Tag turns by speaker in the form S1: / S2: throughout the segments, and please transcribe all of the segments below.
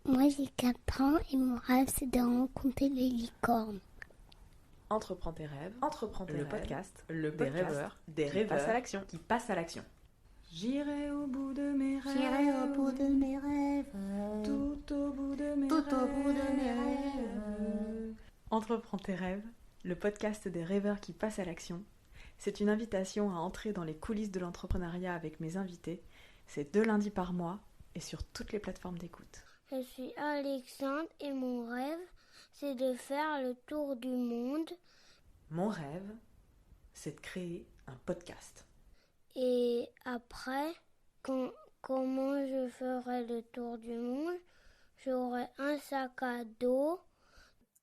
S1: Moi j'ai 4 ans et mon rêve c'est de rencontrer les licornes.
S2: Entreprends tes rêves,
S3: le
S2: podcast
S3: des rêveurs,
S2: qui passent à l'action.
S3: J'irai au bout de mes rêves, tout au bout de mes rêves.
S2: Entreprends tes rêves, le podcast des rêveurs qui passent à l'action. C'est une invitation à entrer dans les coulisses de l'entrepreneuriat avec mes invités. C'est 2 lundis par mois et sur toutes les plateformes d'écoute.
S1: Je suis Alexandre et mon rêve c'est de faire le tour du monde.
S2: Mon rêve, c'est de créer un podcast.
S1: Et après, comment je ferai le tour du monde? J'aurai un sac à dos.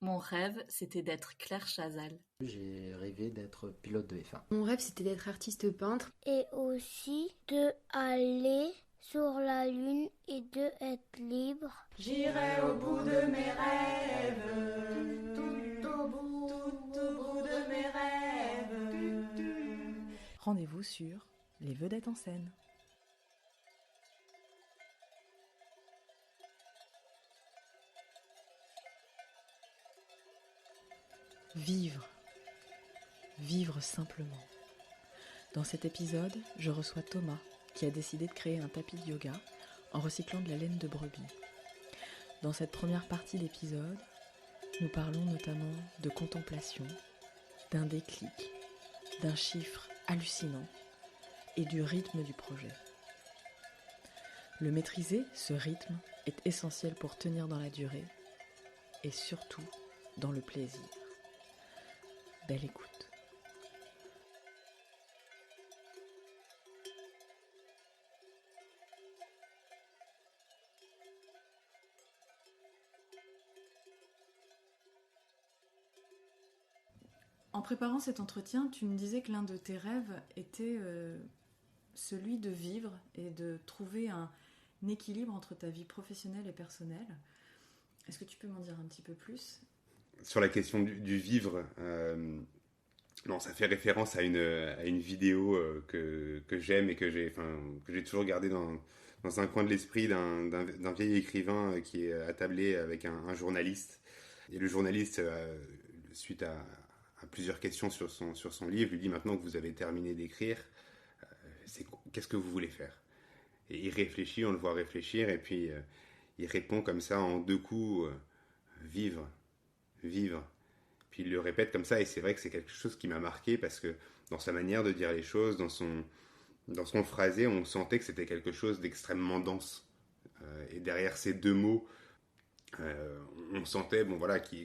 S4: Mon rêve, c'était d'être Claire Chazal.
S5: J'ai rêvé d'être pilote de F1.
S6: Mon rêve, c'était d'être artiste peintre.
S1: Et aussi de aller sur la lune et de être libre.
S3: J'irai au bout de mes rêves, tout au bout de mes rêves.
S2: Rendez-vous sur Les Vedettes en scène. Vivre. Vivre simplement. Dans cet épisode, je reçois Thomas, qui a décidé de créer un tapis de yoga en recyclant de la laine de brebis. Dans cette première partie d'épisode, nous parlons notamment de contemplation, d'un déclic, d'un chiffre hallucinant et du rythme du projet. Le maîtriser, ce rythme, est essentiel pour tenir dans la durée et surtout dans le plaisir. Belle écoute. En préparant cet entretien, tu me disais que l'un de tes rêves était celui de vivre et de trouver un équilibre entre ta vie professionnelle et personnelle. Est-ce que tu peux m'en dire un petit peu plus ?
S7: Sur la question du vivre, non, ça fait référence à une vidéo que j'aime et que j'ai toujours gardée dans un coin de l'esprit d'un vieil écrivain qui est attablé avec un journaliste. Et le journaliste, suite à plusieurs questions sur son livre, lui dit: maintenant que vous avez terminé d'écrire, qu'est-ce que vous voulez faire? Et il réfléchit, on le voit réfléchir, et puis il répond comme ça en 2 coups: vivre. Puis il le répète comme ça, et c'est vrai que c'est quelque chose qui m'a marqué, parce que dans sa manière de dire les choses, dans son phrasé, on sentait que c'était quelque chose d'extrêmement dense. Et derrière ces 2 mots, on sentait,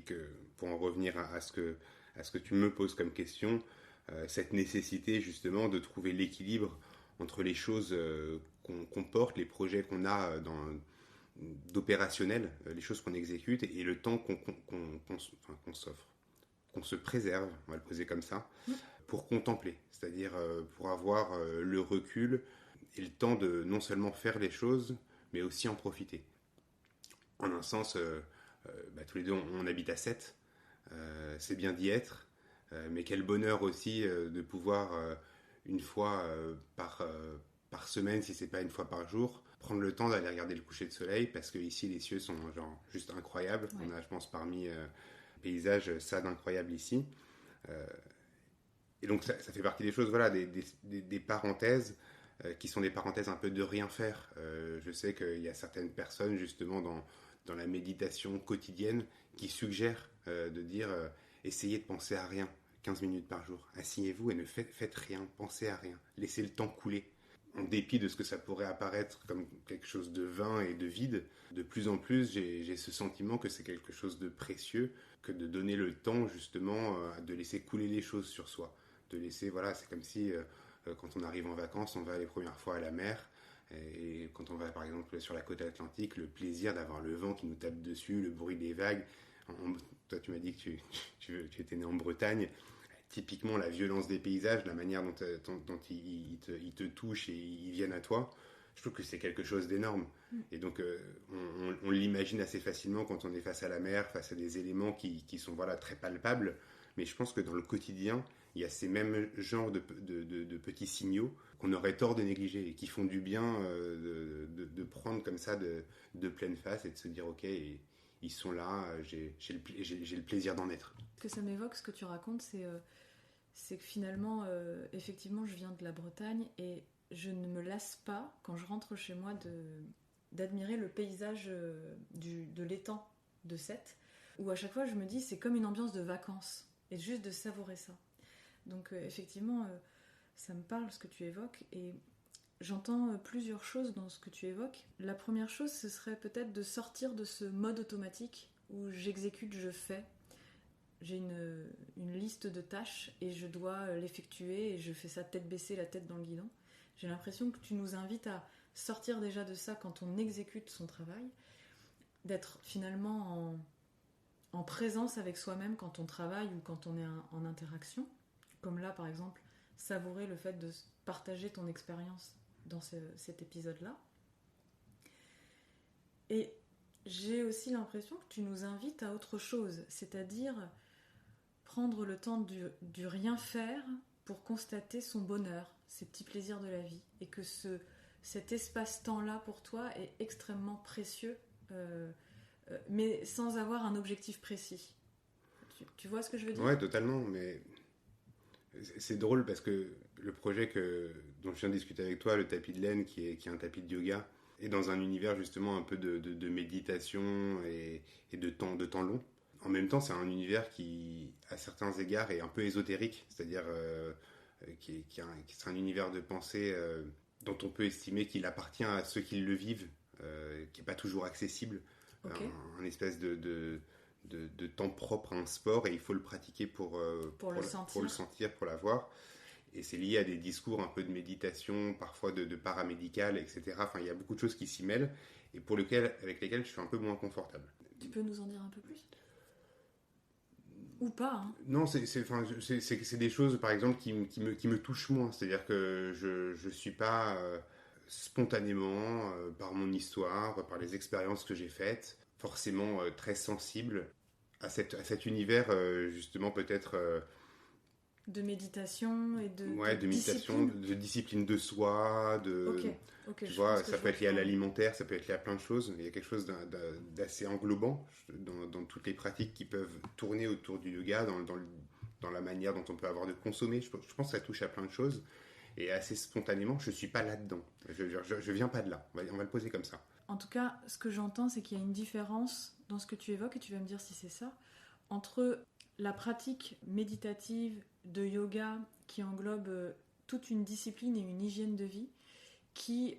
S7: que pour en revenir à ce que tu me poses comme question, cette nécessité justement de trouver l'équilibre entre les choses qu'on porte, les projets qu'on a d'opérationnel, les choses qu'on exécute, et le temps qu'on s'offre, qu'on se préserve, on va le poser comme ça, pour contempler, c'est-à-dire pour avoir le recul et le temps de non seulement faire les choses, mais aussi en profiter. En un sens, tous les deux on habite à 7, c'est bien d'y être, mais quel bonheur aussi de pouvoir une fois par semaine, si c'est pas une fois par jour, prendre le temps d'aller regarder le coucher de soleil, parce que ici les cieux sont juste incroyables. Ouais. On a, je pense, parmi paysages, ça d'incroyable ici. Et donc ça fait partie des choses, des parenthèses qui sont des parenthèses un peu de rien faire. Je sais qu'il y a certaines personnes justement dans la méditation quotidienne qui suggèrent de dire essayez de penser à rien 15 minutes par jour. Asseyez-vous et ne faites rien, pensez à rien. Laissez le temps couler. En dépit de ce que ça pourrait apparaître comme quelque chose de vain et de vide, de plus en plus, j'ai ce sentiment que c'est quelque chose de précieux, que de donner le temps, justement, de laisser couler les choses sur soi. De laisser, c'est comme si, quand on arrive en vacances, on va les premières fois à la mer, et quand on va, par exemple, sur la côte atlantique, le plaisir d'avoir le vent qui nous tape dessus, le bruit des vagues. Toi, tu m'as dit que tu étais né en Bretagne. Typiquement, la violence des paysages, la manière dont ils te touchent et ils viennent à toi, je trouve que c'est quelque chose d'énorme. Et donc, on l'imagine assez facilement quand on est face à la mer, face à des éléments qui sont très palpables, mais je pense que dans le quotidien, il y a ces mêmes genres de petits signaux qu'on aurait tort de négliger et qui font du bien de prendre comme ça de pleine face et de se dire ok, ils sont là, j'ai le plaisir d'en être.
S2: Ce que ça m'évoque, ce que tu racontes, c'est que finalement, effectivement, je viens de la Bretagne et je ne me lasse pas, quand je rentre chez moi, d'admirer le paysage de l'étang de Sète, où à chaque fois je me dis c'est comme une ambiance de vacances, et juste de savourer ça. Donc effectivement, ça me parle ce que tu évoques, et j'entends plusieurs choses dans ce que tu évoques. La première chose, ce serait peut-être de sortir de ce mode automatique où j'exécute, je fais. J'ai une liste de tâches et je dois l'effectuer, et je fais ça tête baissée, la tête dans le guidon. J'ai l'impression que tu nous invites à sortir déjà de ça quand on exécute son travail, d'être finalement en présence avec soi-même quand on travaille ou quand on est en interaction. Comme là, par exemple, savourer le fait de partager ton expérience dans cet épisode-là. Et j'ai aussi l'impression que tu nous invites à autre chose, c'est-à-dire prendre le temps du rien faire pour constater son bonheur, ses petits plaisirs de la vie, et que cet espace-temps-là pour toi est extrêmement précieux, mais sans avoir un objectif précis. Tu vois ce que je veux dire ?
S7: Ouais, totalement, mais c'est drôle parce que le projet dont je viens de discuter avec toi, le tapis de laine, qui est un tapis de yoga, est dans un univers justement un peu de méditation et de temps long. En même temps, c'est un univers qui, à certains égards, est un peu ésotérique, c'est-à-dire c'est un univers de pensée dont on peut estimer qu'il appartient à ceux qui le vivent, qui n'est pas toujours accessible. Okay. Un espèce de temps propre à un sport, et il faut le pratiquer pour le sentir, pour l'avoir. Et c'est lié à des discours un peu de méditation, parfois de paramédical, etc. Enfin, il y a beaucoup de choses qui s'y mêlent et avec lesquelles je suis un peu moins confortable.
S2: Tu peux nous en dire un peu plus ? Ou pas, hein.
S7: Non, c'est des choses, par exemple, qui me touchent moins. C'est-à-dire que je ne suis pas spontanément, par mon histoire, par les expériences que j'ai faites, forcément très sensible à cet univers, justement, peut-être...
S2: de méditation et de
S7: méditation, de discipline de soi,
S2: Ok,
S7: tu vois, ça peut être lié à l'alimentaire, ça peut être lié à plein de choses. Il y a quelque chose d'assez englobant dans toutes les pratiques qui peuvent tourner autour du yoga, dans la manière dont on peut avoir de consommer. Je pense que ça touche à plein de choses. Et assez spontanément, je ne suis pas là-dedans. Je viens pas de là. On va le poser comme ça.
S2: En tout cas, ce que j'entends, c'est qu'il y a une différence dans ce que tu évoques, et tu vas me dire si c'est ça, entre la pratique méditative de yoga qui englobe toute une discipline et une hygiène de vie qui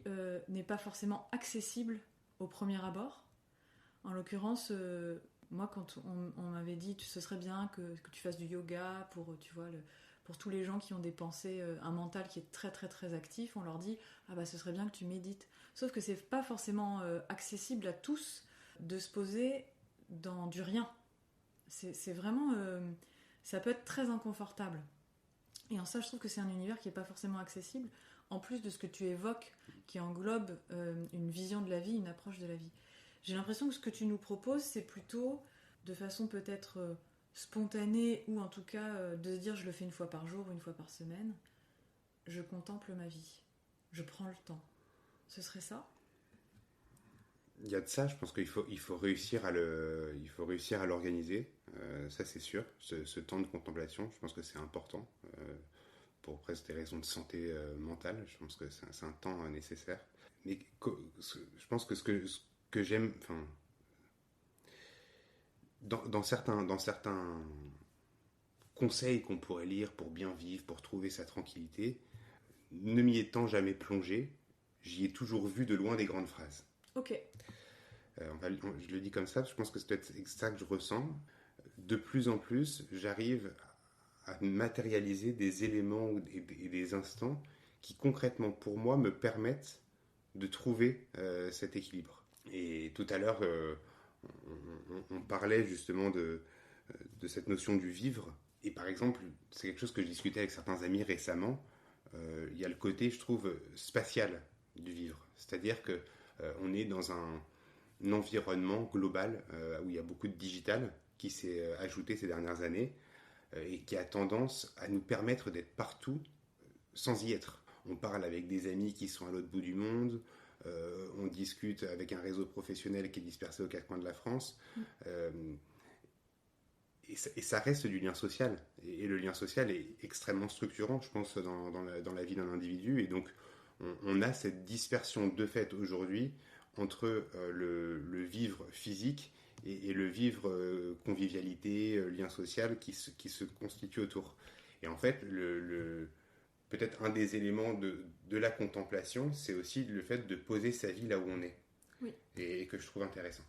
S2: n'est pas forcément accessible au premier abord. En l'occurrence, moi, quand on m'avait dit ce serait bien que tu fasses du yoga pour tous les gens qui ont des pensées, un mental qui est très très très actif, on leur dit ce serait bien que tu médites. Sauf que c'est pas forcément accessible à tous de se poser dans du rien. C'est vraiment... ça peut être très inconfortable. Et en ça, je trouve que c'est un univers qui n'est pas forcément accessible, en plus de ce que tu évoques, qui englobe une vision de la vie, une approche de la vie. J'ai l'impression que ce que tu nous proposes, c'est plutôt de façon peut-être spontanée, ou en tout cas de se dire je le fais une fois par jour, une fois par semaine. Je contemple ma vie. Je prends le temps. Ce serait ça ?
S7: Il y a de ça, je pense qu'il faut réussir à l'organiser, ça c'est sûr, ce temps de contemplation, je pense que c'est important, pour presque des raisons de santé mentale, je pense que c'est un temps nécessaire. Mais je pense que ce que j'aime, enfin, dans certains conseils qu'on pourrait lire pour bien vivre, pour trouver sa tranquillité, ne m'y étant jamais plongé, j'y ai toujours vu de loin des grandes phrases.
S2: Ok.
S7: Je le dis comme ça, je pense que c'est peut-être ça que je ressens. De plus en plus, j'arrive à matérialiser des éléments et des instants qui concrètement pour moi me permettent de trouver cet équilibre. Et tout à l'heure, on parlait justement de cette notion du vivre. Et par exemple, c'est quelque chose que je discutais avec certains amis récemment. Il y a le côté, je trouve, spatial du vivre. C'est-à-dire qu'on est dans un environnement global où il y a beaucoup de digital qui s'est ajouté ces dernières années. et qui a tendance à nous permettre d'être partout sans y être. On parle avec des amis qui sont à l'autre bout du monde, on discute avec un réseau professionnel qui est dispersé aux quatre coins de la France. Et ça reste du lien social. Et le lien social est extrêmement structurant, je pense, dans la vie d'un individu. Et donc, on a cette dispersion de fait aujourd'hui entre le vivre physique et le vivre convivialité, lien social qui se constitue autour. Et en fait, peut-être un des éléments de la contemplation, c'est aussi le fait de poser sa vie là où on est.
S2: Oui.
S7: Et que je trouve intéressant.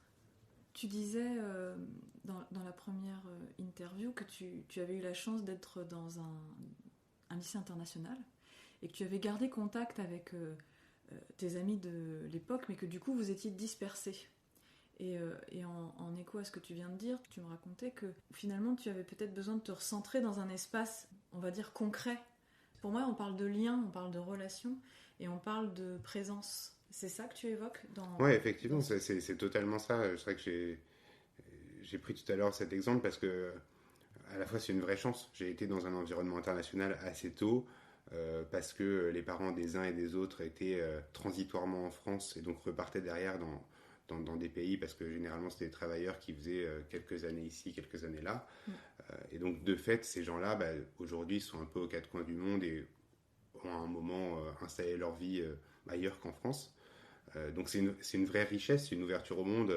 S2: Tu disais dans la première interview que tu avais eu la chance d'être dans un lycée international et que tu avais gardé contact avec tes amis de l'époque, mais que du coup vous étiez dispersés. Et en écho à ce que tu viens de dire, tu me racontais que finalement tu avais peut-être besoin de te recentrer dans un espace, on va dire, concret. Pour moi, on parle de lien, on parle de relation et on parle de présence. C'est ça que tu évoques dans...
S7: Oui, effectivement, c'est totalement ça. C'est vrai que j'ai pris tout à l'heure cet exemple parce que à la fois c'est une vraie chance. J'ai été dans un environnement international assez tôt parce que les parents des uns et des autres étaient transitoirement en France et donc repartaient derrière dans des pays parce que généralement c'était des travailleurs qui faisaient quelques années ici, quelques années là. Et donc de fait, ces gens-là, aujourd'hui, sont un peu aux quatre coins du monde et ont à un moment installé leur vie ailleurs qu'en France. Donc c'est une vraie richesse, c'est une ouverture au monde.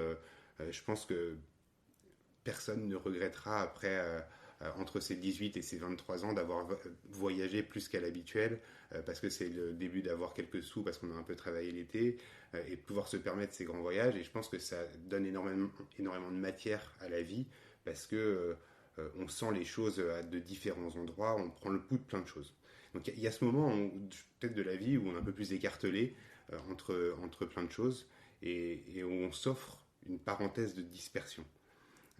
S7: Je pense que personne ne regrettera après, entre ses 18 et ses 23 ans, d'avoir voyagé plus qu'à l'habituel, parce que c'est le début d'avoir quelques sous, parce qu'on a un peu travaillé l'été, et de pouvoir se permettre ces grands voyages. Et je pense que ça donne énormément de matière à la vie, parce que on sent les choses de différents endroits, on prend le pouls de plein de choses. Donc il y a ce moment peut-être de la vie où on est un peu plus écartelé entre plein de choses et où on s'offre une parenthèse de dispersion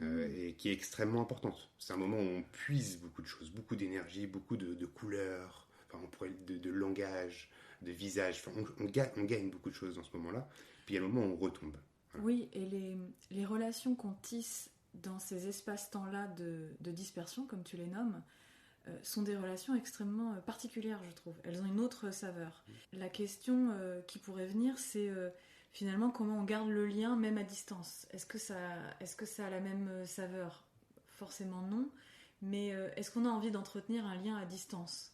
S7: et qui est extrêmement importante. C'est un moment où on puise beaucoup de choses, beaucoup d'énergie, beaucoup de couleurs, enfin, de langage, de visage. Enfin, on gagne beaucoup de choses dans ce moment-là. Puis il y a le moment où on retombe. Voilà.
S2: Oui, et les relations qu'on tisse dans ces espaces-temps-là de dispersion, comme tu les nommes, sont des relations extrêmement particulières, je trouve. Elles ont une autre saveur. La question qui pourrait venir, c'est finalement comment on garde le lien même à distance. Est-ce que ça a la même saveur ? Forcément non. Mais est-ce qu'on a envie d'entretenir un lien à distance ?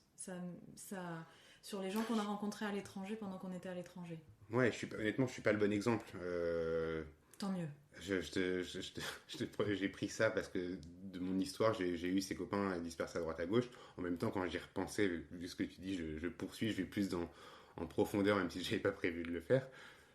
S2: Sur les gens qu'on a rencontrés à l'étranger pendant qu'on était à l'étranger.
S7: Ouais, honnêtement, je suis pas le bon exemple.
S2: Tant mieux.
S7: J'ai pris ça parce que de mon histoire, j'ai eu ces copains dispersés à droite à gauche. En même temps, quand j'y repensais, vu ce que tu dis, je poursuis, je vais plus en profondeur, même si je n'avais pas prévu de le faire.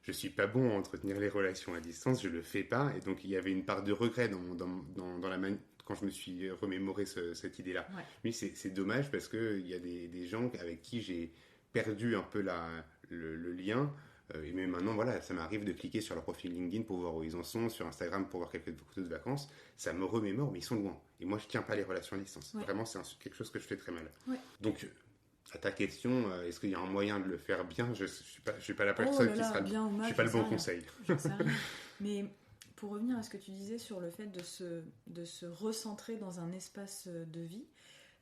S7: Je suis pas bon à entretenir les relations à distance, je le fais pas. Et donc, il y avait une part de regret dans la manière quand je me suis remémoré cette idée-là.
S2: Ouais.
S7: Mais c'est dommage parce qu'il y a des gens avec qui j'ai perdu un peu le lien. Et même maintenant, voilà, ça m'arrive de cliquer sur leur profil LinkedIn pour voir où ils en sont, sur Instagram pour voir quelques photos de vacances. Ça me remémore, mais ils sont loin. Et moi, je tiens pas les relations à distance. Ouais. Vraiment, c'est quelque chose que je fais très mal.
S2: Ouais.
S7: Donc, à ta question, est-ce qu'il y a un moyen de le faire bien ? Je suis pas la personne qui sera
S2: bien ou mal,
S7: je suis pas le bon conseil.
S2: Je sais rien. Mais pour revenir à ce que tu disais sur le fait de se recentrer dans un espace de vie,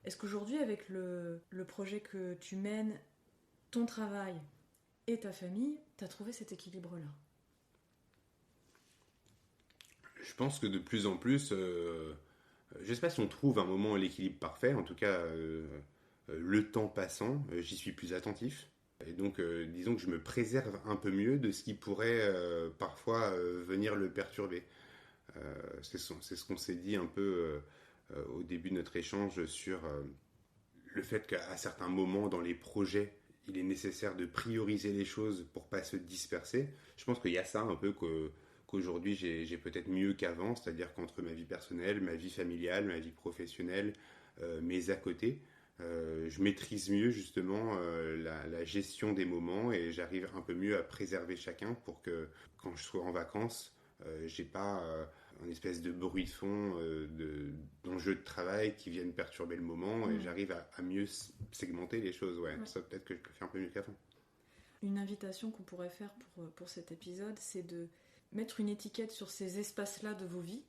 S2: est-ce qu'aujourd'hui, avec le projet que tu mènes, ton travail et ta famille, tu as trouvé cet équilibre-là ?
S7: Je pense que de plus en plus, je ne sais pas si on trouve un moment l'équilibre parfait, en tout cas, le temps passant, j'y suis plus attentif. Et donc, disons que je me préserve un peu mieux de ce qui pourrait parfois venir le perturber. C'est ce qu'on s'est dit un peu au début de notre échange sur le fait qu'à certains moments dans les projets, il est nécessaire de prioriser les choses pour pas se disperser. Je pense qu'il y a ça un peu qu'aujourd'hui j'ai peut-être mieux qu'avant, c'est-à-dire qu'entre ma vie personnelle, ma vie familiale, ma vie professionnelle, mes à côté, je maîtrise mieux justement la gestion des moments et j'arrive un peu mieux à préserver chacun pour que quand je sois en vacances, j'ai pas un espèce de bruit de fond d'enjeux de travail qui viennent perturber le moment et j'arrive à mieux segmenter les choses. Ouais. Ça peut-être que je le fais un peu mieux qu'avant.
S2: Une invitation qu'on pourrait faire pour cet épisode, c'est de mettre une étiquette sur ces espaces-là de vos vies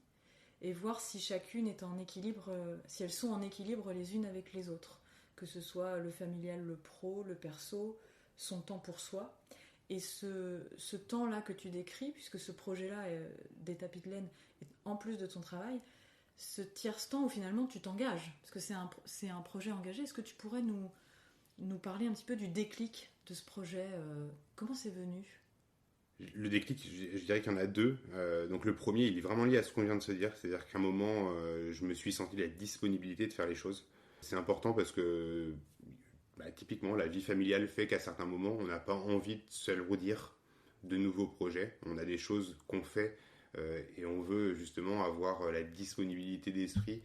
S2: et voir si chacune est en équilibre, si elles sont en équilibre les unes avec les autres, que ce soit le familial, le pro, le perso, son temps pour soi. Et ce temps-là que tu décris, puisque ce projet-là des tapis de laine est en plus de ton travail, ce tiers-temps où finalement tu t'engages, parce que c'est un projet engagé. Est-ce que tu pourrais nous parler un petit peu du déclic de ce projet, comment c'est venu ?
S7: Le déclic, je dirais qu'il y en a deux. Donc le premier, il est vraiment lié à ce qu'on vient de se dire. C'est-à-dire qu'à un moment, je me suis senti la disponibilité de faire les choses. C'est important parce que, typiquement, la vie familiale fait qu'à certains moments, on n'a pas envie de se redire de nouveaux projets. On a des choses qu'on fait et on veut justement avoir la disponibilité d'esprit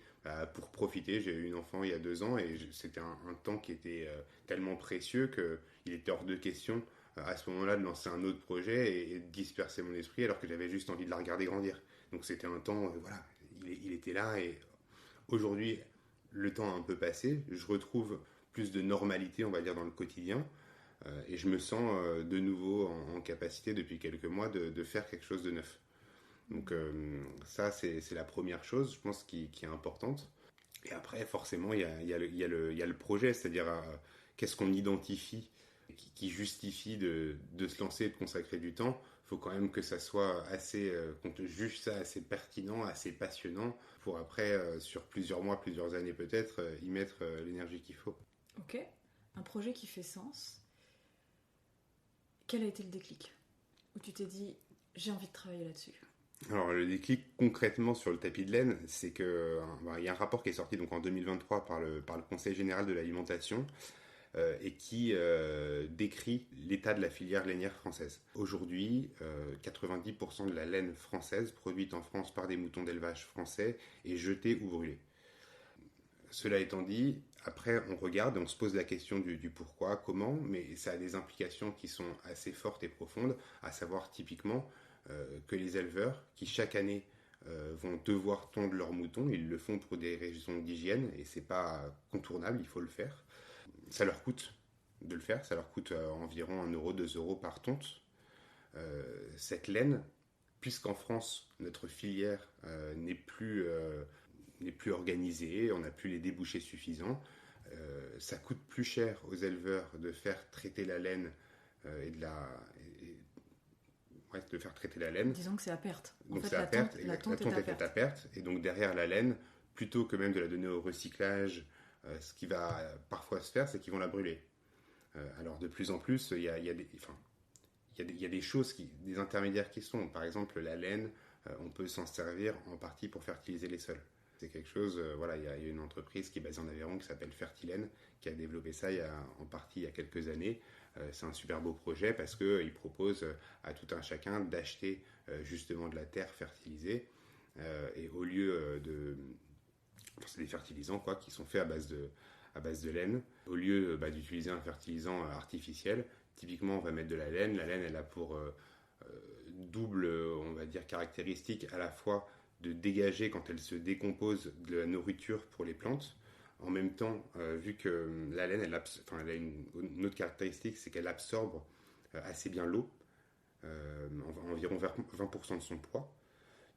S7: pour profiter. J'ai eu une enfant il y a 2 ans et c'était un temps qui était tellement précieux qu'il était hors de question à ce moment-là de lancer un autre projet et de disperser mon esprit alors que j'avais juste envie de la regarder grandir. Donc c'était un temps, voilà, il était là et aujourd'hui, le temps a un peu passé, je retrouve plus de normalité, on va dire, dans le quotidien et je me sens de nouveau en capacité depuis quelques mois de faire quelque chose de neuf. Donc ça, c'est la première chose, je pense, qui est importante. Et après, forcément, il y a le projet, c'est-à-dire qu'est-ce qu'on identifie qui justifie de se lancer et de consacrer du temps. Il faut quand même que ça soit assez, qu'on te juge ça assez pertinent, assez passionnant, pour après, sur plusieurs mois, plusieurs années peut-être, y mettre l'énergie qu'il faut.
S2: Ok, un projet qui fait sens. Quel a été le déclic ? Où tu t'es dit, j'ai envie de travailler là-dessus ?
S7: Alors le déclic concrètement sur le tapis de laine, c'est que il y a un rapport qui est sorti donc en 2023 par le Conseil général de l'alimentation et qui décrit l'état de la filière lainière française. Aujourd'hui, 90% de la laine française produite en France par des moutons d'élevage français est jetée ou brûlée. Cela étant dit, après on regarde et on se pose la question du pourquoi, comment, mais ça a des implications qui sont assez fortes et profondes, à savoir typiquement que les éleveurs qui chaque année vont devoir tondre leurs moutons, ils le font pour des raisons d'hygiène et c'est pas contournable, il faut le faire. Ça leur coûte de le faire, ça leur coûte environ 1 euro, 2 euros par tonte. Cette laine, puisqu'en France notre filière n'est plus organisée, on n'a plus les débouchés suffisants, ça coûte plus cher aux éleveurs de faire traiter la laine de faire traiter la laine.
S2: Disons que c'est à perte.
S7: Donc c'est à perte, la tonte est à perte. Et donc derrière la laine, plutôt que même de la donner au recyclage, ce qui va parfois se faire, c'est qu'ils vont la brûler. Alors de plus en plus, il y a des choses, des intermédiaires qui sont. Par exemple, la laine, on peut s'en servir en partie pour fertiliser les sols. C'est quelque chose, il y a une entreprise qui est basée en Aveyron qui s'appelle Fertilène, qui a développé ça en partie il y a quelques années. C'est un super beau projet parce qu'il propose à tout un chacun d'acheter justement de la terre fertilisée et au lieu c'est des fertilisants qui sont faits à base de laine. Au lieu d'utiliser un fertilisant artificiel, typiquement on va mettre de la laine. La laine elle a pour double on va dire caractéristique à la fois de dégager quand elle se décompose de la nourriture pour les plantes. En même temps, vu que la laine, elle a une autre caractéristique, c'est qu'elle absorbe assez bien l'eau, environ 20% de son poids.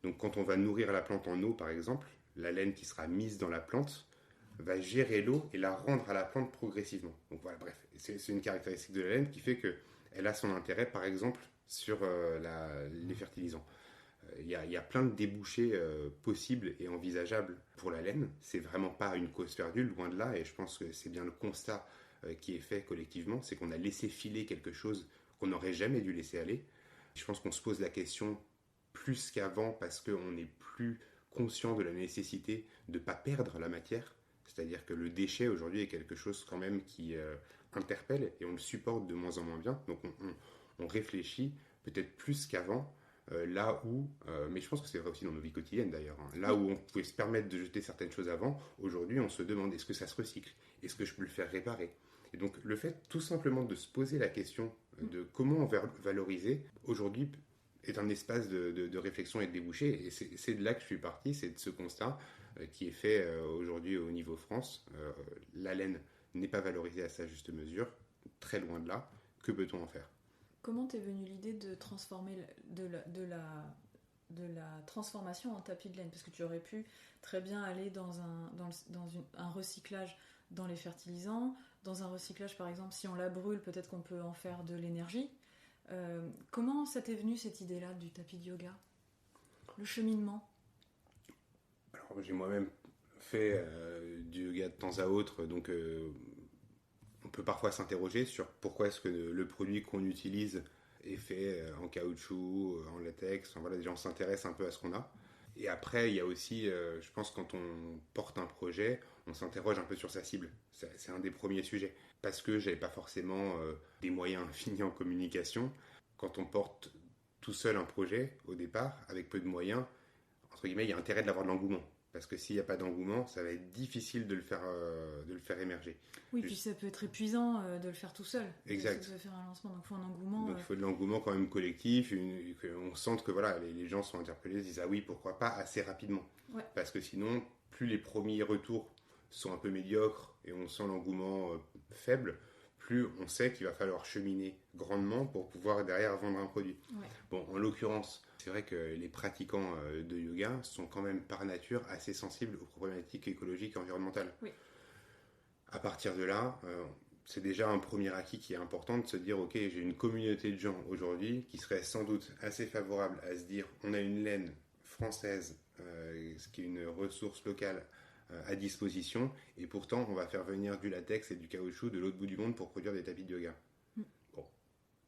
S7: Donc quand on va nourrir la plante en eau, par exemple, la laine qui sera mise dans la plante va gérer l'eau et la rendre à la plante progressivement. Donc voilà, bref, c'est une caractéristique de la laine qui fait qu'elle a son intérêt, par exemple, sur les fertilisants. Il y a plein de débouchés possibles et envisageables pour la laine. C'est vraiment pas une cause perdue, loin de là, et je pense que c'est bien le constat qui est fait collectivement, c'est qu'on a laissé filer quelque chose qu'on n'aurait jamais dû laisser aller. Je pense qu'on se pose la question plus qu'avant parce qu'on n'est plus conscient de la nécessité de ne pas perdre la matière. C'est-à-dire que le déchet aujourd'hui est quelque chose quand même qui interpelle et on le supporte de moins en moins bien. Donc on réfléchit peut-être plus qu'avant. Là où, mais je pense que c'est vrai aussi dans nos vies quotidiennes d'ailleurs, là où on pouvait se permettre de jeter certaines choses avant, aujourd'hui on se demande est-ce que ça se recycle, est-ce que je peux le faire réparer. Et donc le fait tout simplement de se poser la question de comment on va valoriser, aujourd'hui est un espace de réflexion et de débouché, et c'est de là que je suis parti, c'est de ce constat qui est fait aujourd'hui au niveau France. La laine n'est pas valorisée à sa juste mesure, très loin de là. Que peut-on en faire ?
S2: Comment t'es venue l'idée de transformer, de la transformation en tapis de laine, parce que tu aurais pu très bien aller dans un recyclage dans les fertilisants, dans un recyclage par exemple, si on la brûle, peut-être qu'on peut en faire de l'énergie. Comment ça t'est venu cette idée-là du tapis de yoga ? Le cheminement ?
S7: Alors, j'ai moi-même fait du yoga de temps à autre, donc on peut parfois s'interroger sur pourquoi est-ce que le produit qu'on utilise est fait en caoutchouc, en latex. Enfin, voilà, les gens s'intéressent un peu à ce qu'on a. Et après, il y a aussi, je pense, quand on porte un projet, on s'interroge un peu sur sa cible. C'est un des premiers sujets. Parce que j'avais pas forcément des moyens infinis en communication. Quand on porte tout seul un projet, au départ, avec peu de moyens, entre guillemets, il y a intérêt de l'avoir de l'engouement. Parce que s'il n'y a pas d'engouement, ça va être difficile de le faire émerger.
S2: Oui, puis ça peut être épuisant de le faire tout seul.
S7: Exact.
S2: De faire un lancement, donc il faut un engouement.
S7: Donc il faut de l'engouement quand même collectif, qu'on sente que voilà, les gens sont interpellés, se disent ah oui, pourquoi pas, assez rapidement.
S2: Ouais.
S7: Parce que sinon, plus les premiers retours sont un peu médiocres et on sent l'engouement faible, plus on sait qu'il va falloir cheminer grandement pour pouvoir derrière vendre un produit.
S2: Ouais.
S7: Bon, en l'occurrence, c'est vrai que les pratiquants de yoga sont quand même par nature assez sensibles aux problématiques écologiques et environnementales.
S2: Oui.
S7: À partir de là, c'est déjà un premier acquis qui est important de se dire ok, j'ai une communauté de gens aujourd'hui qui serait sans doute assez favorable à se dire on a une laine française, ce qui est une ressource locale à disposition, et pourtant on va faire venir du latex et du caoutchouc de l'autre bout du monde pour produire des tapis de yoga. Bon.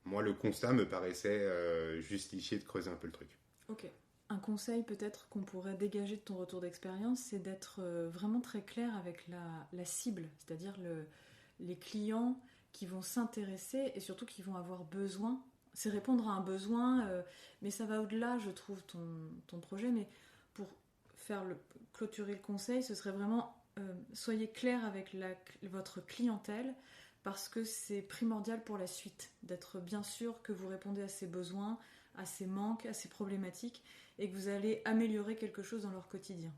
S7: Moi, le constat me paraissait justifié de creuser un peu le truc.
S2: Ok. Un conseil peut-être qu'on pourrait dégager de ton retour d'expérience, c'est d'être vraiment très clair avec la cible, c'est-à-dire les clients qui vont s'intéresser et surtout qui vont avoir besoin. C'est répondre à un besoin, mais ça va au-delà, je trouve, ton projet. Mais pour clôturer le conseil, ce serait vraiment soyez clair avec votre clientèle, parce que c'est primordial pour la suite, d'être bien sûr que vous répondez à ses besoins, à ses manques, à ses problématiques, et que vous allez améliorer quelque chose dans leur quotidien.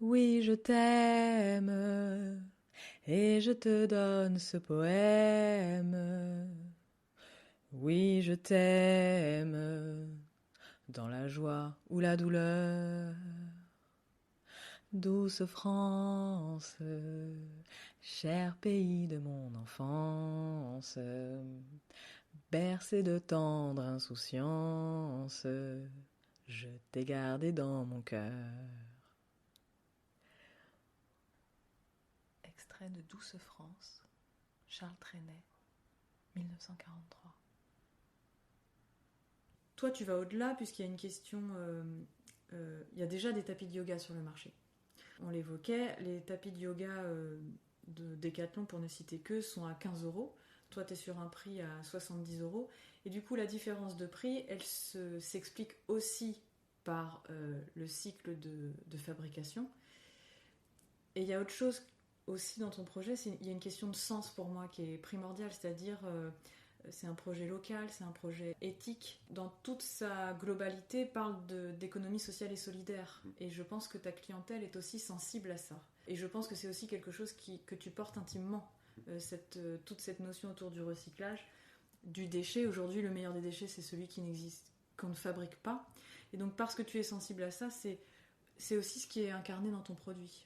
S8: Oui, je t'aime, et je te donne ce poème. Oui, je t'aime, dans la joie ou la douleur. Douce France, cher pays de mon enfance, bercé de tendre insouciance, je t'ai gardé dans mon cœur.
S2: Extrait de Douce France, Charles Trenet, 1943. Toi, tu vas au-delà, puisqu'il y a une question... il y a déjà des tapis de yoga sur le marché. On l'évoquait, les tapis de yoga de Decathlon, pour ne citer que, sont à 15 €. Toi, tu es sur un prix à 70 €. Et du coup, la différence de prix, elle s'explique aussi par le cycle de fabrication. Et il y a autre chose aussi dans ton projet, il y a une question de sens pour moi qui est primordiale, c'est-à-dire c'est un projet local, c'est un projet éthique. Dans toute sa globalité, parle d'économie sociale et solidaire. Et je pense que ta clientèle est aussi sensible à ça. Et je pense que c'est aussi quelque chose que tu portes intimement, toute cette notion autour du recyclage, du déchet. Aujourd'hui, le meilleur des déchets, c'est celui qu'on ne fabrique pas. Et donc, parce que tu es sensible à ça, c'est aussi ce qui est incarné dans ton produit.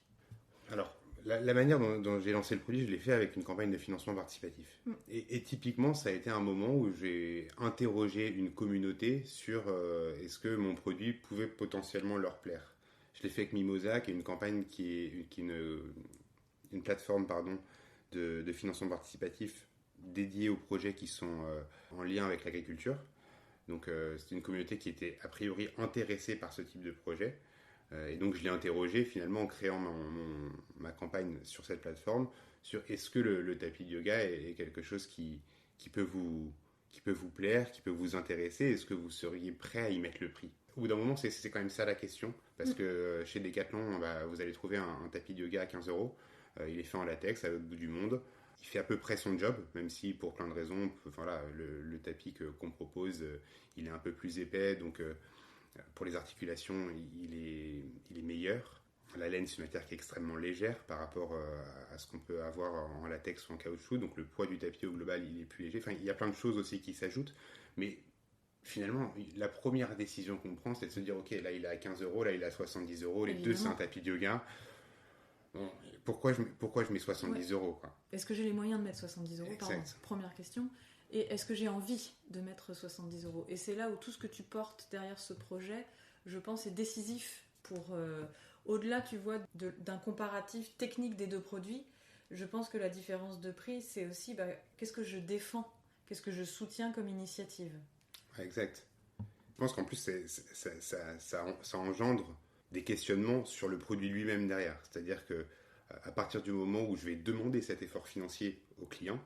S7: Alors, la manière dont j'ai lancé le produit, je l'ai fait avec une campagne de financement participatif. Et typiquement, ça a été un moment où j'ai interrogé une communauté sur est-ce que mon produit pouvait potentiellement leur plaire. Je l'ai fait avec Mimosa, qui est une campagne qui est une plateforme de financement participatif dédiée aux projets qui sont en lien avec l'agriculture. Donc, c'est une communauté qui était a priori intéressée par ce type de projet. Et donc je l'ai interrogé finalement en créant ma campagne sur cette plateforme sur est-ce que le tapis de yoga est quelque chose qui peut vous plaire, qui peut vous intéresser, est-ce que vous seriez prêt à y mettre le prix. Au bout d'un moment, c'est quand même ça la question, parce que chez Decathlon, vous allez trouver un tapis de yoga à 15 €, il est fait en latex à l'autre bout du monde, il fait à peu près son job, même si pour plein de raisons, voilà, le tapis qu'on propose, il est un peu plus épais, donc... pour les articulations, il est meilleur. La laine, c'est une matière qui est extrêmement légère par rapport à ce qu'on peut avoir en latex ou en caoutchouc. Donc le poids du tapis au global, il est plus léger. Enfin, il y a plein de choses aussi qui s'ajoutent. Mais finalement, la première décision qu'on prend, c'est de se dire, ok, là il est à 15 euros, là il est à 70 euros. Les deux, c'est un tapis de yoga. Bon, pourquoi je mets 70 euros quoi.
S2: Est-ce que j'ai les moyens de mettre 70 euros? Pardon, première question. Et est-ce que j'ai envie de mettre 70 euros? Et c'est là où tout ce que tu portes derrière ce projet, je pense, est décisif pour... au-delà, tu vois, d'un comparatif technique des deux produits, je pense que la différence de prix, c'est aussi qu'est-ce que je défends, qu'est-ce que je soutiens comme initiative.
S7: Exact. Je pense qu'en plus, ça engendre des questionnements sur le produit lui-même derrière. C'est-à-dire que à partir du moment où je vais demander cet effort financier au client,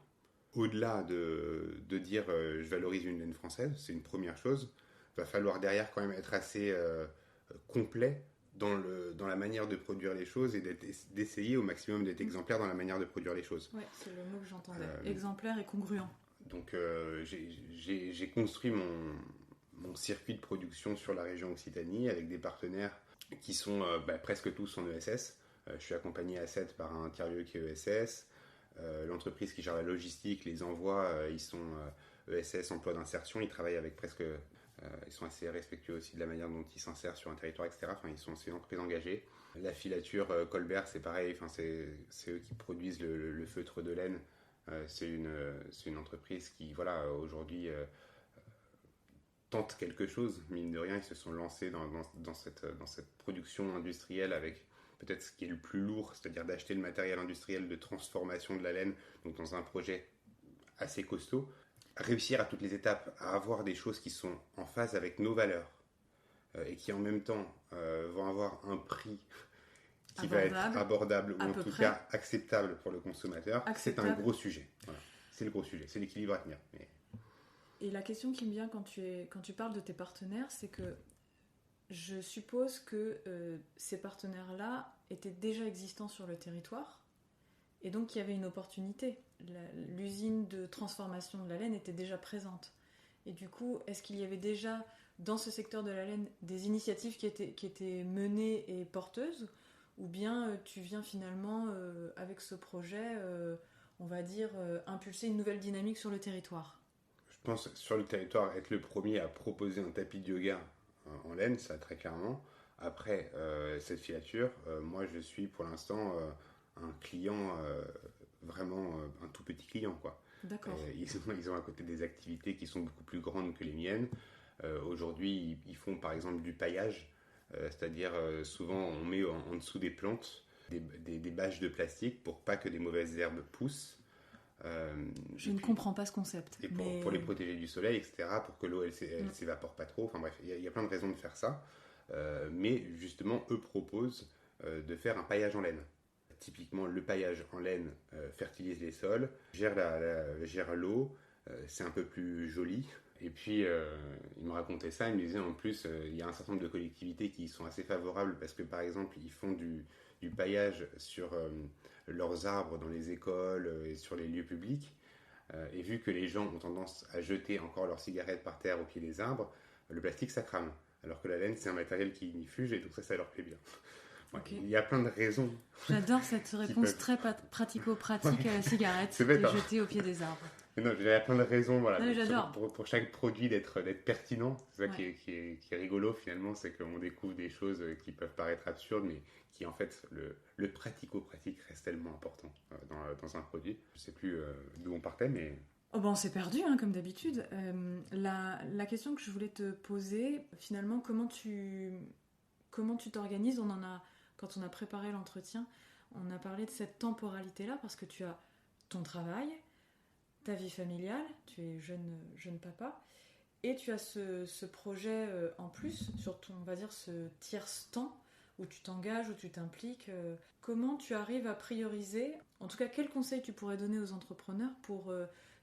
S7: au-delà de dire je valorise une laine française, c'est une première chose, il va falloir derrière quand même être assez complet dans la manière de produire les choses et d'essayer au maximum d'être exemplaire dans la manière de produire les choses.
S2: Ouais, c'est le mot que j'entendais. Exemplaire et congruent.
S7: Donc j'ai construit mon circuit de production sur la région Occitanie avec des partenaires qui sont presque tous en ESS. Je suis accompagné à 7 par un tiers-lieu qui est ESS. L'entreprise qui gère la logistique, les envois, ils sont ESS, emploi d'insertion. Ils travaillent avec presque... ils sont assez respectueux aussi de la manière dont ils s'insèrent sur un territoire, etc. Enfin, ils sont une entreprise engagée. La filature Colbert, c'est pareil. Enfin, c'est eux qui produisent le feutre de laine. C'est une entreprise qui, voilà, aujourd'hui... tentent quelque chose, mine de rien, ils se sont lancés dans cette production industrielle avec peut-être ce qui est le plus lourd, c'est-à-dire d'acheter le matériel industriel de transformation de la laine, donc dans un projet assez costaud, réussir à toutes les étapes à avoir des choses qui sont en phase avec nos valeurs et qui en même temps vont avoir un prix qui va être abordable ou en tout cas acceptable pour le consommateur, c'est un gros sujet. Voilà. C'est le gros sujet, c'est l'équilibre à tenir. Mais...
S2: Et la question qui me vient quand tu parles de tes partenaires, c'est que je suppose que ces partenaires-là étaient déjà existants sur le territoire et donc il y avait une opportunité. L'usine de transformation de la laine était déjà présente. Et du coup, est-ce qu'il y avait déjà dans ce secteur de la laine des initiatives qui étaient menées et porteuses, ou bien tu viens finalement avec ce projet, on va dire, impulser une nouvelle dynamique sur le territoire?
S7: Je pense sur le territoire, être le premier à proposer un tapis de yoga en laine, ça très clairement. Après cette filature, moi je suis pour l'instant un client, vraiment un tout petit client, quoi.
S2: D'accord.
S7: Ils ont à côté des activités qui sont beaucoup plus grandes que les miennes. Aujourd'hui, ils font par exemple du paillage, c'est-à-dire souvent on met en dessous des plantes des bâches de plastique pour pas que des mauvaises herbes poussent.
S2: Je ne comprends pas ce concept.
S7: Et pour les protéger du soleil, etc., pour que l'eau elle s'évapore pas trop. Enfin bref, il y a plein de raisons de faire ça. Mais justement, eux proposent de faire un paillage en laine. Typiquement, le paillage en laine fertilise les sols, gère l'eau, c'est un peu plus joli. Et puis, il me racontait ça, il me disait en plus, il y a un certain nombre de collectivités qui sont assez favorables parce que par exemple, ils font du paillage sur leurs arbres dans les écoles et sur les lieux publics. Et vu que les gens ont tendance à jeter encore leurs cigarettes par terre au pied des arbres, le plastique ça crame. Alors que la laine c'est un matériel qui ignifuge et donc ça leur plaît bien. Okay. Il y a plein de raisons.
S2: J'adore cette réponse très pratico-pratique à la cigarette, jetée au pied des arbres.
S7: Non, il y a plein de raisons, voilà.
S2: Non, j'adore.
S7: Pour chaque produit d'être pertinent. C'est ça qui est rigolo finalement, c'est qu'on découvre des choses qui peuvent paraître absurdes, mais qui en fait, le pratico-pratique reste tellement important dans un produit. Je ne sais plus d'où on partait, mais...
S2: Oh ben on s'est perdu, hein, comme d'habitude. La question que je voulais te poser, finalement, comment tu t'organises? Quand on a préparé l'entretien, on a parlé de cette temporalité-là, parce que tu as ton travail, ta vie familiale, tu es jeune papa, et tu as ce projet en plus, sur ton, on va dire, ce tiers-temps, où tu t'engages, où tu t'impliques. Comment tu arrives à prioriser? En tout cas, quel conseil tu pourrais donner aux entrepreneurs pour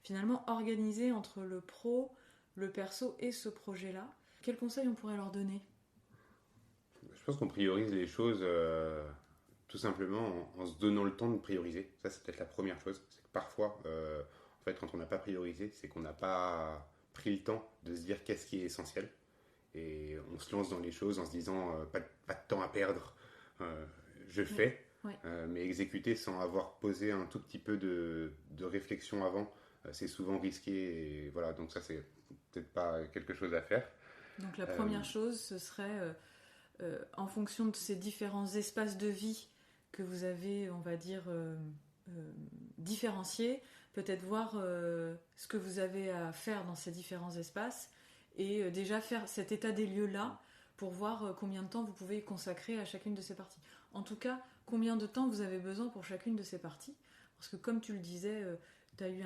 S2: finalement organiser entre le pro, le perso et ce projet-là? Quels conseils on pourrait leur donner?
S7: Je pense qu'on priorise les choses tout simplement en se donnant le temps de prioriser. Ça, c'est peut-être la première chose. C'est que parfois, en fait, quand on n'a pas priorisé, c'est qu'on n'a pas pris le temps de se dire qu'est-ce qui est essentiel. Et on se lance dans les choses en se disant pas de temps à perdre. je fais,
S2: Ouais.
S7: mais exécuter sans avoir posé un tout petit peu de réflexion avant, c'est souvent risqué. Et voilà, donc ça, c'est peut-être pas quelque chose à faire.
S2: Donc la première chose, ce serait, en fonction de ces différents espaces de vie que vous avez, on va dire, différenciés, peut-être voir ce que vous avez à faire dans ces différents espaces et déjà faire cet état des lieux-là pour voir combien de temps vous pouvez consacrer à chacune de ces parties. En tout cas, combien de temps vous avez besoin pour chacune de ces parties. Parce que comme tu le disais, tu as eu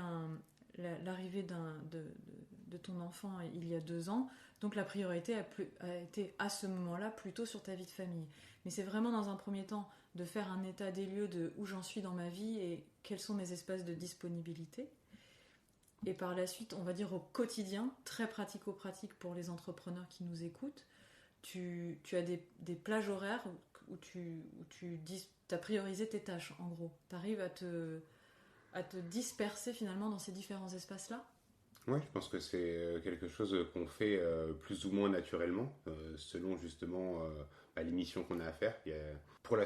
S2: l'arrivée de ton enfant il y a 2 ans, donc la priorité a été à ce moment-là plutôt sur ta vie de famille. Mais c'est vraiment dans un premier temps de faire un état des lieux de où j'en suis dans ma vie et quels sont mes espaces de disponibilité. Et par la suite, on va dire au quotidien, très pratico-pratique pour les entrepreneurs qui nous écoutent, tu as des plages horaires où tu as priorisé tes tâches, en gros. Tu arrives à te disperser finalement dans ces différents espaces-là.
S7: Oui, je pense que c'est quelque chose qu'on fait plus ou moins naturellement, selon justement les missions qu'on a à faire. Pour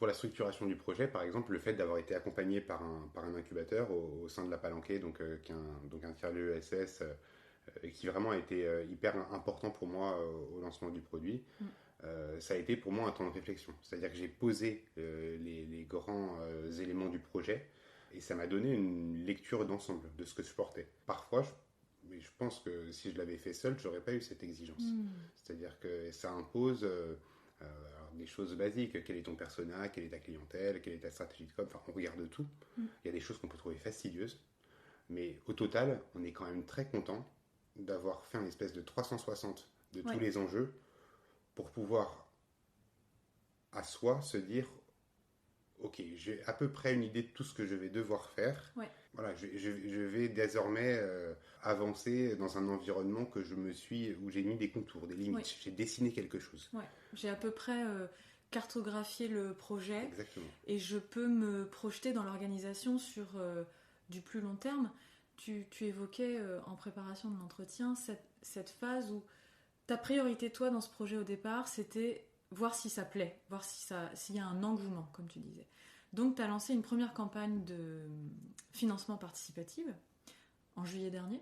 S7: la structuration du projet, par exemple, le fait d'avoir été accompagné par un incubateur au sein de la Palanquée, donc un tiers-lieu ESS, qui vraiment a été hyper important pour moi au lancement du produit. Ça a été pour moi un temps de réflexion. C'est-à-dire que j'ai posé les grands éléments du projet et ça m'a donné une lecture d'ensemble de ce que je portais. Parfois, mais je pense que si je l'avais fait seul, j'aurais pas eu cette exigence. C'est-à-dire que ça impose des choses basiques. Quel est ton persona, quelle est ta clientèle, quelle est ta stratégie de com. Enfin, on regarde tout. Il y a des choses qu'on peut trouver fastidieuses. Mais au total, on est quand même très content d'avoir fait une espèce de 360 de tous les enjeux pour pouvoir à soi se dire ok, j'ai à peu près une idée de tout ce que je vais devoir faire. Voilà, je vais désormais avancer dans un environnement où j'ai mis des contours, des limites. J'ai dessiné quelque chose.
S2: J'ai à peu près cartographié le projet.
S7: Exactement.
S2: Et je peux me projeter dans l'organisation sur du plus long terme. Tu évoquais en préparation de l'entretien cette phase où ta priorité, toi, dans ce projet au départ, c'était voir si ça plaît, voir s'il y a un engouement, comme tu disais. Donc, tu as lancé une première campagne de financement participatif en juillet dernier.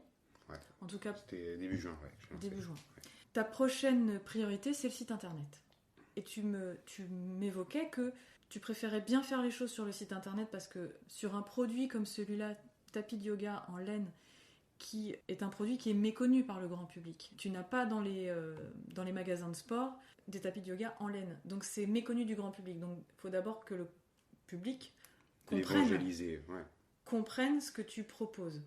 S7: Ouais.
S2: En tout cas,
S7: c'était début juin.
S2: Début juin. Ouais. Ta prochaine priorité, c'est le site internet. Et tu m'évoquais que tu préférais bien faire les choses sur le site internet parce que sur un produit comme celui-là, tapis de yoga en laine, qui est un produit qui est méconnu par le grand public. Tu n'as pas dans les magasins de sport des tapis de yoga en laine. Donc c'est méconnu du grand public. Donc il faut d'abord que le public comprenne ce que tu proposes.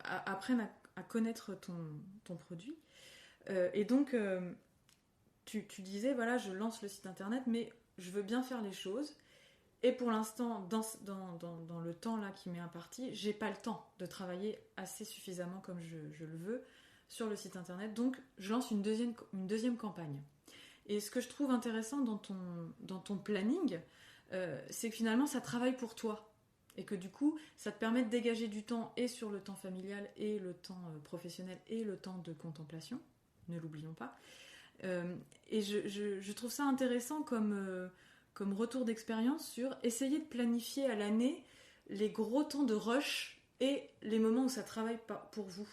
S2: Apprenne à connaître ton produit. Et donc tu disais, voilà, je lance le site internet, mais je veux bien faire les choses. Et pour l'instant, dans le temps là qui m'est imparti, j'ai pas le temps de travailler assez suffisamment comme je le veux sur le site internet. Donc, je lance une deuxième campagne. Et ce que je trouve intéressant dans ton planning, c'est que finalement, ça travaille pour toi. Et que du coup, ça te permet de dégager du temps et sur le temps familial et le temps professionnel et le temps de contemplation. Ne l'oublions pas. Et je trouve ça intéressant comme retour d'expérience sur essayer de planifier à l'année les gros temps de rush et les moments où ça travaille pour vous.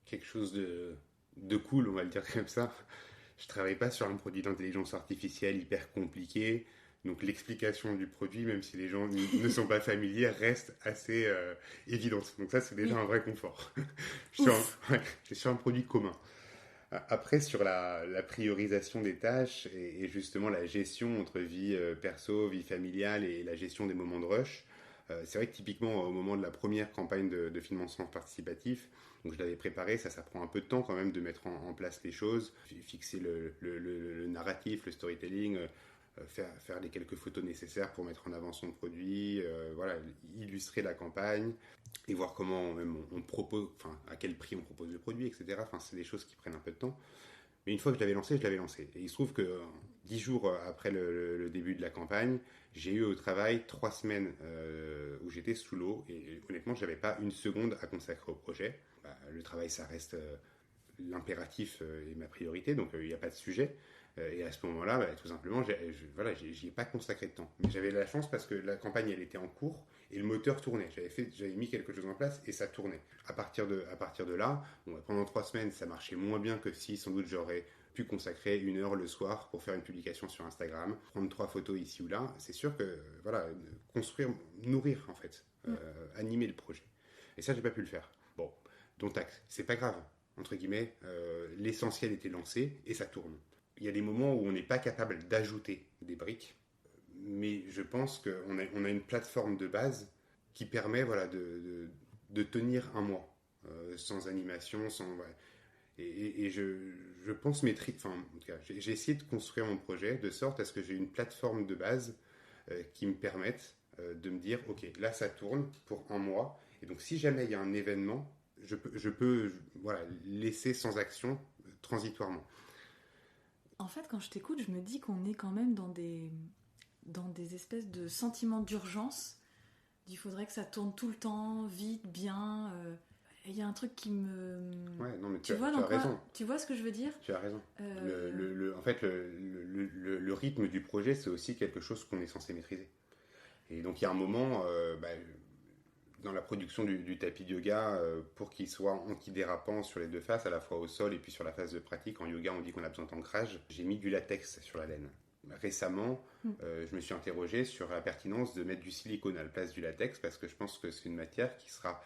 S7: Quelque chose de cool, on va le dire comme ça. Je travaille pas sur un produit d'intelligence artificielle hyper compliqué, donc l'explication du produit, même si les gens ne sont pas familiers, reste assez évidente. Donc ça, c'est déjà un vrai confort. Je suis sur un produit commun. Après, sur la priorisation des tâches et justement la gestion entre vie perso, vie familiale et la gestion des moments de rush, c'est vrai que typiquement au moment de la première campagne de financement participatif, donc je l'avais préparé, ça prend un peu de temps quand même de mettre en place les choses, fixer le narratif, le storytelling, faire les quelques photos nécessaires pour mettre en avant son produit, illustrer la campagne et voir comment même on propose, à quel prix on propose le produit, etc. C'est des choses qui prennent un peu de temps. Mais une fois que je l'avais lancé. Et il se trouve que 10 jours après le début de la campagne, j'ai eu au travail 3 semaines où j'étais sous l'eau et honnêtement, j'avais pas une seconde à consacrer au projet. Le travail, ça reste l'impératif est ma priorité, donc il n'y a pas de sujet. Et à ce moment-là, tout simplement, j'y ai pas consacré de temps. Mais j'avais de la chance parce que la campagne, elle était en cours et le moteur tournait. J'avais mis quelque chose en place et ça tournait. À partir de là, pendant 3 semaines, ça marchait moins bien que si, sans doute, j'aurais pu consacrer 1 heure le soir pour faire une publication sur Instagram, prendre 3 photos ici ou là. C'est sûr que, construire, nourrir, en fait, animer le projet. Et ça, j'ai pas pu le faire. Bon, dont acte. C'est pas grave. Entre guillemets, l'essentiel était lancé et ça tourne. Il y a des moments où on n'est pas capable d'ajouter des briques, mais je pense qu'on a une plateforme de base qui permet de tenir un mois, sans animation, sans... Et je pense en tout cas, j'ai essayé de construire mon projet de sorte à ce que j'ai une plateforme de base qui me permette de me dire, ok, là ça tourne pour 1 mois, et donc si jamais il y a un événement, je peux laisser sans action transitoirement.
S2: En fait, quand je t'écoute, je me dis qu'on est quand même dans des espèces de sentiments d'urgence. Il faudrait que ça tourne tout le temps, vite, bien. Il y a un truc qui me...
S7: Ouais, non, mais
S2: tu vois raison. Tu vois ce que je veux dire ?
S7: Tu as raison. En fait, le rythme du projet, c'est aussi quelque chose qu'on est censé maîtriser. Et donc, il y a un moment... dans la production du tapis de yoga, pour qu'il soit antidérapant sur les 2 faces, à la fois au sol et puis sur la phase de pratique. En yoga, on dit qu'on a besoin d'ancrage. J'ai mis du latex sur la laine. Récemment, je me suis interrogé sur la pertinence de mettre du silicone à la place du latex, parce que je pense que c'est une matière qui sera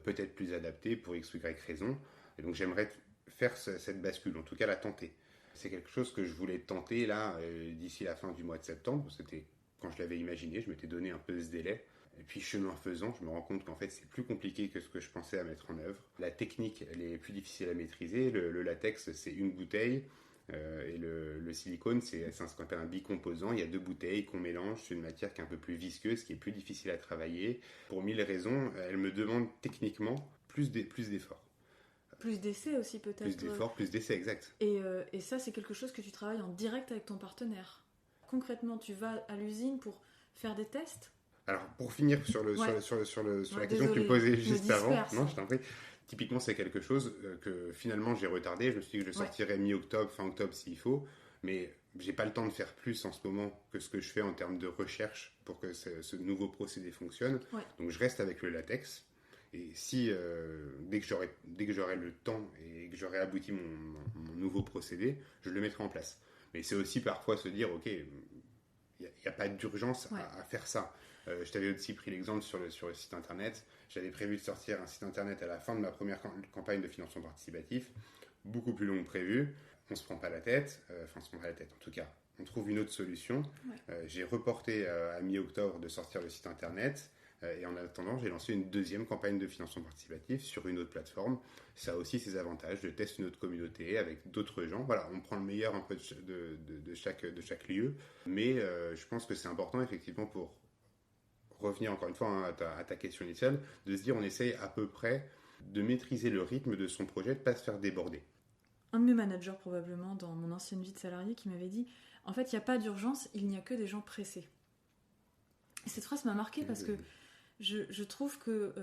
S7: peut-être plus adaptée pour X ou Y raison. Et donc j'aimerais faire cette bascule, en tout cas la tenter. C'est quelque chose que je voulais tenter là, d'ici la fin du mois de septembre. C'était quand je l'avais imaginé, je m'étais donné un peu ce délai. Et puis chemin faisant, je me rends compte qu'en fait c'est plus compliqué que ce que je pensais à mettre en œuvre. La technique, elle est plus difficile à maîtriser. Le latex, c'est une bouteille, et le silicone, c'est ce qu'on appelle un bicomposant. Il y a 2 bouteilles qu'on mélange. C'est une matière qui est un peu plus visqueuse, qui est plus difficile à travailler. Pour 1000 raisons, elle me demande techniquement plus d'efforts.
S2: Plus d'essais aussi peut-être.
S7: Plus d'efforts, plus d'essais, exact.
S2: Et ça, c'est quelque chose que tu travailles en direct avec ton partenaire. Concrètement, tu vas à l'usine pour faire des tests ?
S7: Alors, pour finir sur la question que tu me posais juste avant, non, je t'en prie. Typiquement, c'est quelque chose que finalement j'ai retardé. Je me suis dit que je sortirais mi-octobre, fin octobre s'il faut, mais j'ai pas le temps de faire plus en ce moment que ce que je fais en termes de recherche pour que ce nouveau procédé fonctionne. Ouais. Donc, je reste avec le latex. Et si, dès que j'aurai le temps et que j'aurai abouti mon nouveau procédé, je le mettrai en place. Mais c'est aussi parfois se dire, ok, il n'y a pas d'urgence à faire ça. Je t'avais aussi pris l'exemple sur le site internet. J'avais prévu de sortir un site internet à la fin de ma première campagne de financement participatif, beaucoup plus long que prévu. On ne se prend pas la tête, en tout cas, on trouve une autre solution. Ouais. J'ai reporté à mi-octobre de sortir le site internet, et en attendant, j'ai lancé une 2e campagne de financement participatif sur une autre plateforme. Ça a aussi ses avantages. Je teste une autre communauté avec d'autres gens. Voilà, on prend le meilleur un peu de chaque lieu, mais je pense que c'est important effectivement pour revenir encore une fois à ta question initiale, de se dire on essaye à peu près de maîtriser le rythme de son projet, de ne pas se faire déborder.
S2: Un de mes managers probablement dans mon ancienne vie de salarié qui m'avait dit en fait il n'y a pas d'urgence, il n'y a que des gens pressés. Et cette phrase m'a marquée parce que je trouve que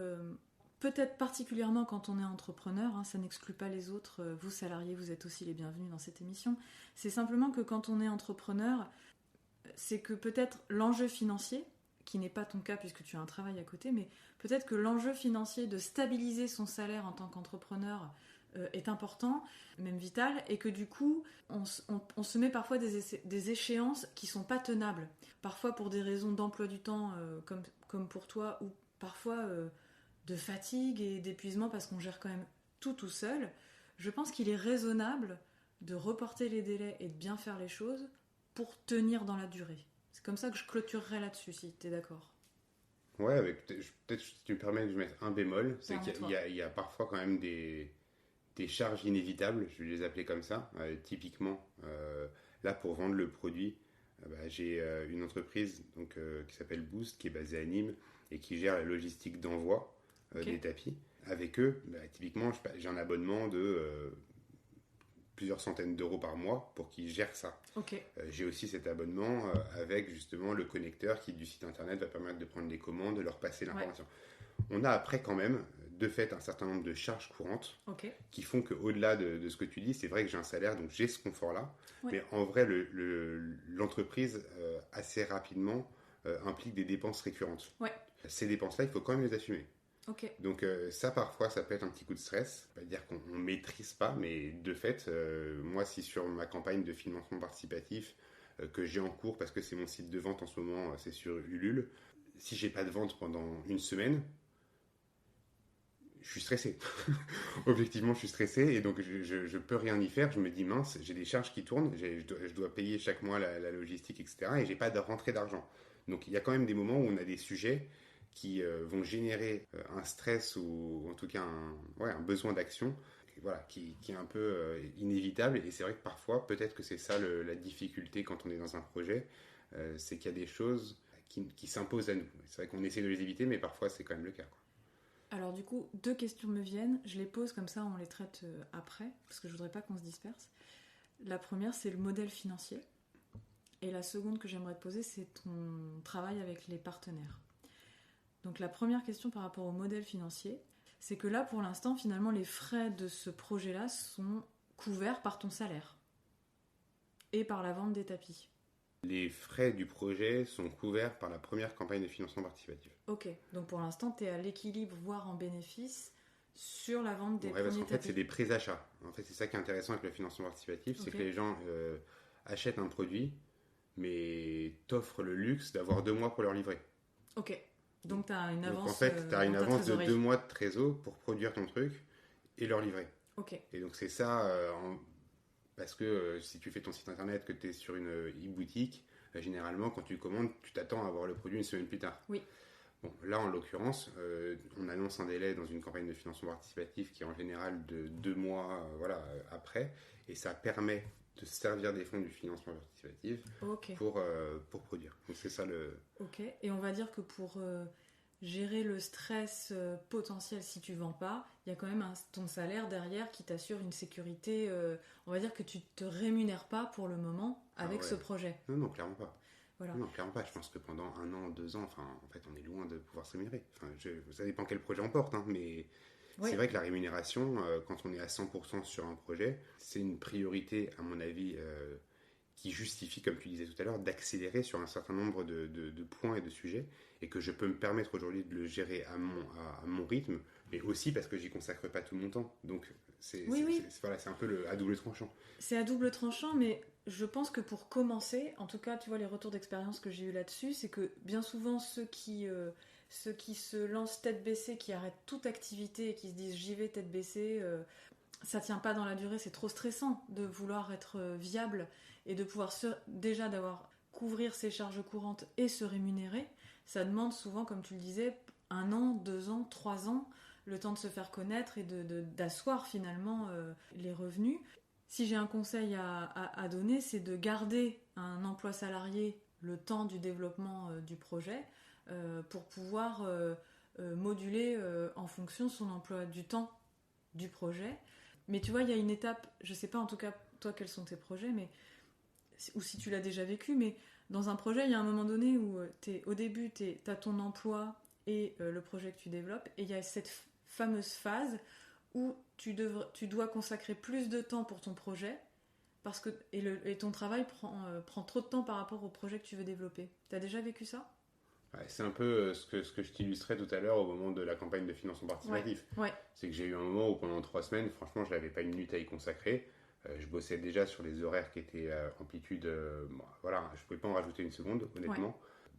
S2: peut-être particulièrement quand on est entrepreneur, ça n'exclut pas les autres, vous salariés vous êtes aussi les bienvenus dans cette émission, c'est simplement que quand on est entrepreneur, c'est que peut-être l'enjeu financier, qui n'est pas ton cas puisque tu as un travail à côté, mais peut-être que l'enjeu financier de stabiliser son salaire en tant qu'entrepreneur est important, même vital, et que du coup, on se met parfois des échéances qui sont pas tenables. Parfois pour des raisons d'emploi du temps, comme pour toi, ou parfois de fatigue et d'épuisement parce qu'on gère quand même tout seul. Je pense qu'il est raisonnable de reporter les délais et de bien faire les choses pour tenir dans la durée. C'est comme ça que je clôturerai là-dessus, si tu es d'accord.
S7: Ouais, peut-être si tu me permets que je mette un bémol, c'est qu'il y a parfois quand même des charges inévitables, je vais les appeler comme ça. Typiquement, là pour vendre le produit, j'ai une entreprise qui s'appelle Boost, qui est basée à Nîmes et qui gère la logistique d'envoi des tapis. Avec eux, typiquement, j'ai un abonnement de plusieurs centaines d'euros par mois pour qu'ils gèrent ça. Okay. J'ai aussi cet abonnement avec justement le connecteur qui du site internet va permettre de prendre les commandes, de leur passer l'information. Ouais. On a après quand même de fait un certain nombre de charges courantes
S2: Ok.
S7: qui font qu'au-delà de ce que tu dis, c'est vrai que j'ai un salaire, donc j'ai ce confort-là.
S2: Ouais.
S7: Mais en vrai, l'entreprise, assez rapidement, implique des dépenses récurrentes.
S2: Ouais.
S7: Ces dépenses-là, il faut quand même les assumer.
S2: Ok.
S7: Donc ça, parfois, ça peut être un petit coup de stress. Pas dire qu'on ne maîtrise pas, mais de fait, moi, si sur ma campagne de financement participatif que j'ai en cours, parce que c'est mon site de vente en ce moment, c'est sur Ulule, si j'ai pas de vente pendant une semaine, je suis stressé. Objectivement, je suis stressé et donc je peux rien y faire. Je me dis mince, j'ai des charges qui tournent, je dois payer chaque mois la logistique, etc. Et j'ai pas de rentrée d'argent. Donc il y a quand même des moments où on a des sujets qui vont générer un stress ou en tout cas un besoin d'action, voilà, qui est un peu inévitable. Et c'est vrai que parfois, peut-être que c'est ça la difficulté quand on est dans un projet, c'est qu'il y a des choses qui s'imposent à nous. C'est vrai qu'on essaie de les éviter, mais parfois c'est quand même le cas, quoi.
S2: Alors du coup, 2 questions me viennent. Je les pose comme ça, on les traite après, parce que je voudrais pas qu'on se disperse. La première, c'est le modèle financier. Et la seconde que j'aimerais te poser, c'est ton travail avec les partenaires. Donc la première question par rapport au modèle financier, c'est que là, pour l'instant, finalement, les frais de ce projet-là sont couverts par ton salaire et par la vente des tapis.
S7: Les frais du projet sont couverts par la première campagne de financement participatif.
S2: Ok, donc pour l'instant, tu es à l'équilibre, voire en bénéfice, sur la vente des
S7: Ouais, parce
S2: premiers
S7: qu'en fait,
S2: tapis.
S7: c'est des pré-achats. En fait, c'est ça qui est intéressant avec le financement participatif, c'est
S2: Ok.
S7: que les gens achètent un produit, mais t'offrent le luxe d'avoir 2 mois pour leur livrer.
S2: Ok, donc tu as une
S7: Donc
S2: avance.
S7: en fait, tu as une
S2: dans ta
S7: avance de
S2: trésorerie.
S7: 2 mois de trésor pour produire ton truc et leur livrer.
S2: Ok,
S7: Et donc c'est ça, parce que si tu fais ton site internet, que tu es sur une e-boutique, généralement quand tu commandes, tu t'attends à avoir le produit une semaine plus tard.
S2: Oui.
S7: Bon, là en l'occurrence, on annonce un délai dans une campagne de financement participatif qui est en général de 2 mois après, et ça permet de se servir des fonds du financement participatif
S2: ok.
S7: pour produire. Donc c'est ça le...
S2: Ok, et on va dire que pour gérer le stress potentiel si tu vends pas, il y a quand même ton salaire derrière qui t'assure une sécurité. On va dire que tu te rémunères pas pour le moment avec
S7: ouais.
S2: ce projet.
S7: Non, clairement pas.
S2: Voilà.
S7: Non, clairement pas. Je pense que pendant 1 an, 2 ans, en fait, on est loin de pouvoir se rémunérer. Ça dépend quel projet on porte, hein, mais
S2: Oui.
S7: c'est vrai que la rémunération, quand on est à 100% sur un projet, c'est une priorité, à mon avis, qui justifie, comme tu disais tout à l'heure, d'accélérer sur un certain nombre de points et de sujets, et que je peux me permettre aujourd'hui de le gérer à mon rythme, mais aussi parce que j'y consacre pas tout mon temps. Donc, c'est un peu à double tranchant.
S2: C'est à double tranchant, mais je pense que pour commencer, en tout cas, tu vois, les retours d'expérience que j'ai eu là-dessus, c'est que bien souvent, ceux qui se lancent tête baissée, qui arrêtent toute activité et qui se disent j'y vais tête baissée, ça tient pas dans la durée, c'est trop stressant de vouloir être viable et de pouvoir déjà couvrir ses charges courantes et se rémunérer. Ça demande souvent, comme tu le disais, 1 an, 2 ans, 3 ans, le temps de se faire connaître et d'asseoir finalement les revenus. Si j'ai un conseil à donner, c'est de garder un emploi salarié le temps du développement du projet pour pouvoir moduler en fonction de son emploi du temps du projet. Mais tu vois, il y a une étape, je sais pas en tout cas toi quels sont tes projets, ou si tu l'as déjà vécu, mais dans un projet, il y a un moment donné où au début, tu as ton emploi et le projet que tu développes, et il y a cette fameuse phase où tu dois consacrer plus de temps pour ton projet, parce que et ton travail prend trop de temps par rapport au projet que tu veux développer. Tu as déjà vécu ça ?
S7: Ouais, c'est un peu ce que je t'illustrais tout à l'heure au moment de la campagne de financement participatif.
S2: Ouais.
S7: C'est que j'ai eu un moment où pendant 3 semaines, franchement, je n'avais pas une minute à y consacrer. Je bossais déjà sur les horaires qui étaient amplitude... je ne pouvais pas en rajouter une seconde, honnêtement.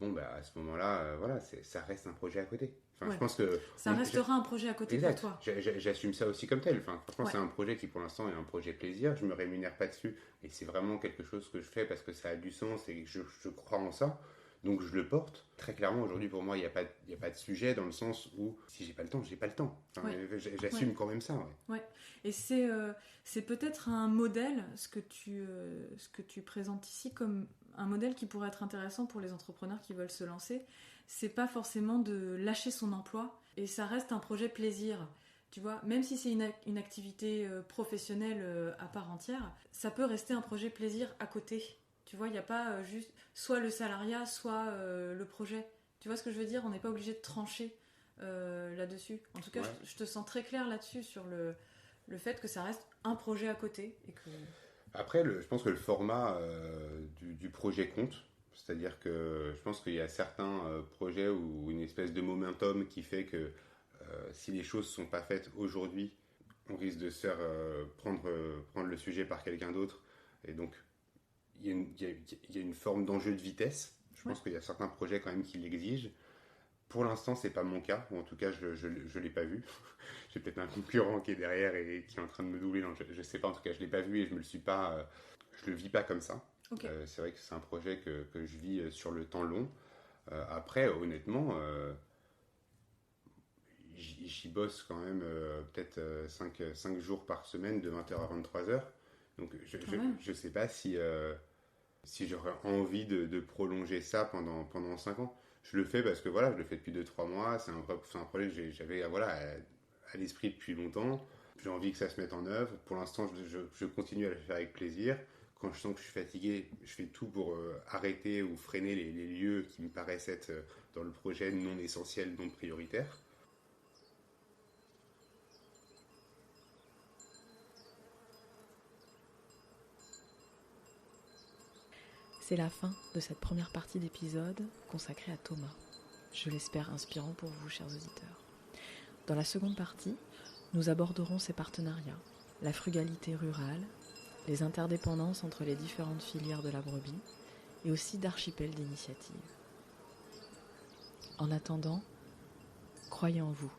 S7: Ouais. Bon, à ce moment-là, ça reste un projet à côté.
S2: Ouais.
S7: Je pense que...
S2: Ça restera un projet à côté
S7: exact.
S2: pour toi.
S7: J'assume ça aussi comme tel. Franchement, c'est un projet qui, pour l'instant, est un projet plaisir. Je ne me rémunère pas dessus. Et c'est vraiment quelque chose que je fais parce que ça a du sens et que je crois en ça. Donc je le porte. Très clairement, aujourd'hui, pour moi, il n'y a pas de sujet dans le sens où si j'ai pas le temps, j'ai pas le temps. J'assume quand même ça.
S2: Ouais. Et c'est peut-être un modèle, ce que tu présentes ici, comme un modèle qui pourrait être intéressant pour les entrepreneurs qui veulent se lancer. C'est pas forcément de lâcher son emploi, et ça reste un projet plaisir. Tu vois, même si c'est une activité professionnelle à part entière, ça peut rester un projet plaisir à côté. Tu vois, il n'y a pas juste soit le salariat, soit le projet. Tu vois ce que je veux dire ? On n'est pas obligé de trancher
S9: là-dessus. En tout cas,
S7: Ouais.
S9: je te sens très clair là-dessus sur le fait que ça reste un projet à côté et que...
S7: Après, je pense que le format du projet compte. C'est-à-dire que je pense qu'il y a certains projets ou une espèce de momentum qui fait que si les choses ne sont pas faites aujourd'hui, on risque de se faire prendre le sujet par quelqu'un d'autre. Et donc, il y a une forme d'enjeu de vitesse. Je pense qu'il y a certains projets quand même qui l'exigent. Pour l'instant, c'est pas mon cas, ou en tout cas, je l'ai pas vu. J'ai peut-être un concurrent qui est derrière et qui est en train de me doubler. Non, je sais pas, en tout cas, je l'ai pas vu et je le vis pas comme ça.
S9: Okay.
S7: C'est vrai que c'est un projet que je vis sur le temps long. Après, honnêtement, j'y bosse quand même peut-être 5 jours par semaine de 20h à 23h. Donc je sais pas si j'aurais envie de prolonger ça pendant 5 ans. Je le fais parce que voilà, je le fais depuis 2-3 mois. C'est un projet que j'avais à l'esprit depuis longtemps. J'ai envie que ça se mette en œuvre. Pour l'instant, je continue à le faire avec plaisir. Quand je sens que je suis fatigué, je fais tout pour arrêter ou freiner les lieux qui me paraissent être dans le projet non essentiels, non prioritaires.
S2: C'est la fin de cette première partie d'épisode consacrée à Thomas. Je l'espère inspirant pour vous, chers auditeurs. Dans la seconde partie, nous aborderons ces partenariats, la frugalité rurale, les interdépendances entre les différentes filières de la brebis et aussi d'archipels d'initiatives. En attendant, croyez en vous.